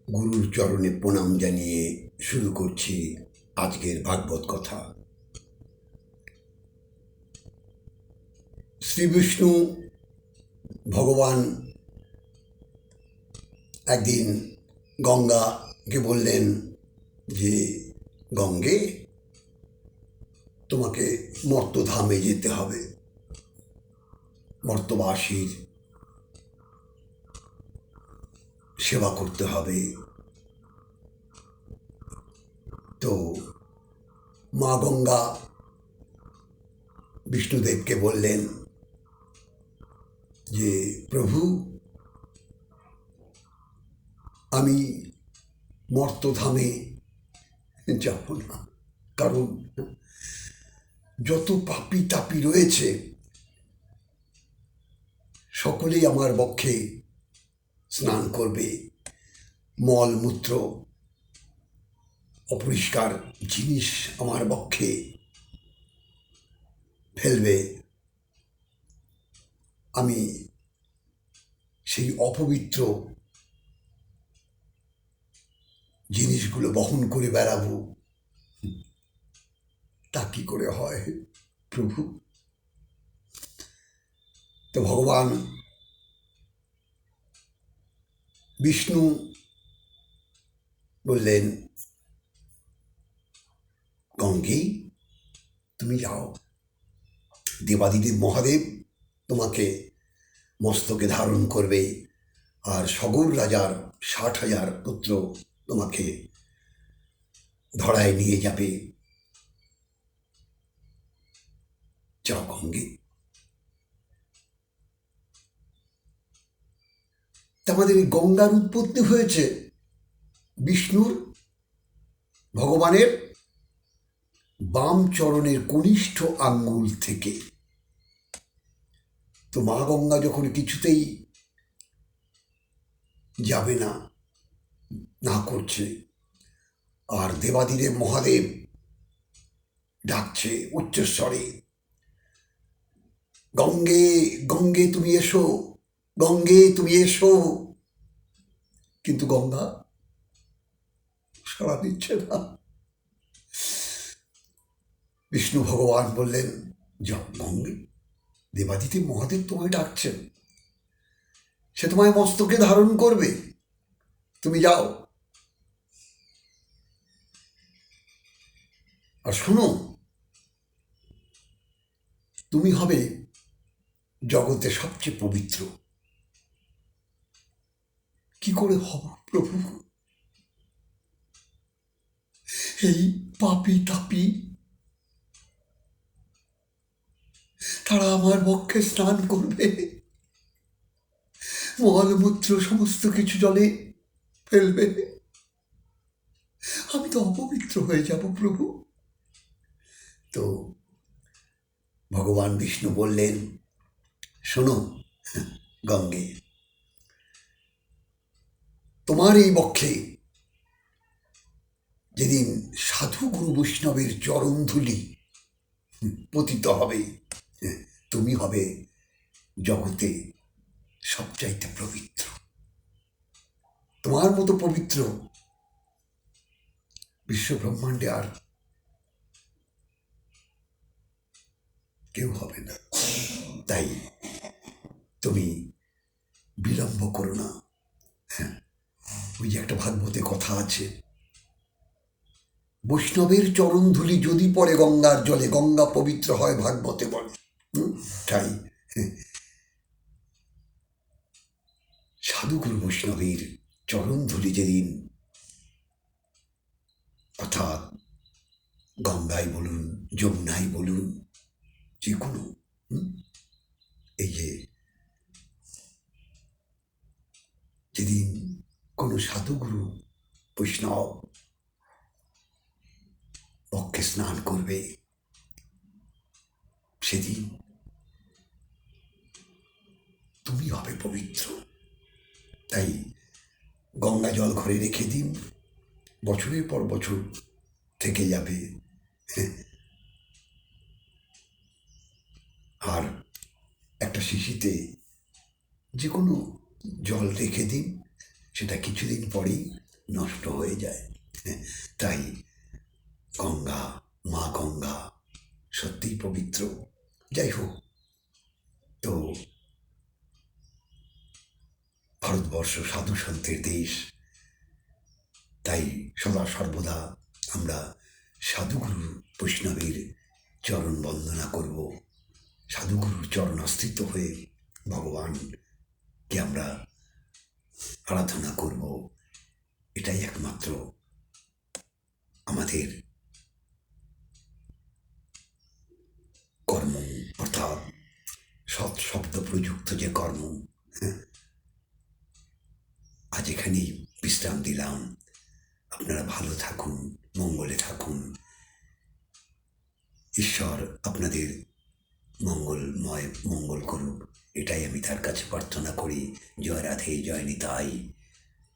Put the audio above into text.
গুরুর চরণে প্রণাম জানিয়ে শুরু করছি আজকের ভাগবত কথা। শ্রীবিষ্ণু ভগবান একদিন গঙ্গাকে বললেন যে গঙ্গে, তোমাকে মর্তধামে যেতে হবে, মর্তবাসীর সেবা করতে হবে। তো মা গঙ্গা বিষ্ণুদেবকে বললেন যে প্রভু, আমি মর্তধামে যাব না, কারণ যত পাপী তাপী রয়েছে সকলেই আমার বক্ষে স্নান করবে, মলমূত্র অপরিষ্কার জিনিস আমার বক্ষে ফেলবে। আমি সেই অপবিত্র জিনিসগুলো বহন করে বেড়াবো, তা কি করে হয় প্রভু? তো ভগবান বিষ্ণু বললেন, গঙ্গে, তুমি যাও, দেবাদিদেব মহাদেব তোমাকে মস্তকে ধারণ করবে, আর সগর রাজার 60,000 পুত্র তোমাকে ধরায় নিয়ে যাবে। যাও গঙ্গে। আমাদের এই গঙ্গার উৎপত্তি হয়েছে বিষ্ণুর, ভগবানের বাম চরণের কনিষ্ঠ আঙ্গুল থেকে। তো মা গঙ্গা যখন কিছুতেই যাবে না, না করছে, আর দেবাদিদেব মহাদেব ডাকছে উচ্চস্বরে, গঙ্গে গঙ্গে তুমি এসো, গঙ্গে তুমি এসো, কিন্তু গঙ্গা সাড়া দিচ্ছে না। বিষ্ণু ভগবান বললেন, যাও গঙ্গে, দেবাদিদেব মহাদেব তোমায় ডাকছেন, সে তোমায় মস্তকে ধারণ করবে, তুমি যাও। আর শোনো, তুমি হবে জগতে সবচেয়ে পবিত্র। কি করে হব প্রভু? এই পাপী তাপী তারা আমার বক্ষে স্নান করবে, মলমূত্র সমস্ত কিছু জলে ফেলবে, আমি তো অপবিত্র হয়ে যাব প্রভু। তো ভগবান বিষ্ণু বললেন, শোনো গঙ্গে, তোমার এই বক্ষে যেদিন সাধু গুরু বৈষ্ণবের চরণ ধুলি পতিত হবে, তুমি হবে জগতে সবচাইতে পবিত্র। তোমার মতো পবিত্র বিশ্ব ব্রহ্মাণ্ডে আর কেউ হবে না। তাই তুমি বিলম্ব করো না। ওই যে একটা ভাগবতে কথা আছে, বৈষ্ণবের চরণ ধুলি যদি পড়ে গঙ্গার জলে, গঙ্গা পবিত্র হয় ভাগবতে বলে। তাই সাধুগুরু বৈষ্ণবের চরণ ধুলি যেদিন, অর্থাৎ গঙ্গায় বলুন, যমুনায় বলুন, যে কোনো, এই যে যেদিন কোনো সাধুগুরু বৈষ্ণব বক্ষে স্নান করবে, সেদিন তুমি হবে পবিত্র। তাই গঙ্গা জল ঘরে রেখে দিন, বছরের পর বছর থেকে যাবে। আর একটা শিশিতে যে কোনো জল রেখে দিন, সেটা কিছুদিন পরেই নষ্ট হয়ে যায়। তাই গঙ্গা, মা গঙ্গা সত্যিই পবিত্র। যাই হোক, তো ভারতবর্ষ সাধু সন্তের দেশ, তাই সদা সর্বদা আমরা সাধুগুরু বৈষ্ণবের চরণ বন্দনা করব, সাধুগুরুর চরণাশ্রিত হয়ে ভগবানকে আমরা আরাধনা করব। এটাই একমাত্র আমাদের কর্ম, অর্থাৎ সৎ শব্দ প্রযুক্ত যে কর্ম। আজ এখানেই বিশ্রাম দিলাম। আপনারা ভালো থাকুন, মঙ্গলে থাকুন। ঈশ্বর আপনাদের মঙ্গল করুক, এটাই আমি তার কাছে প্রার্থনা করি। জয় রাধে, জয় নিতাই।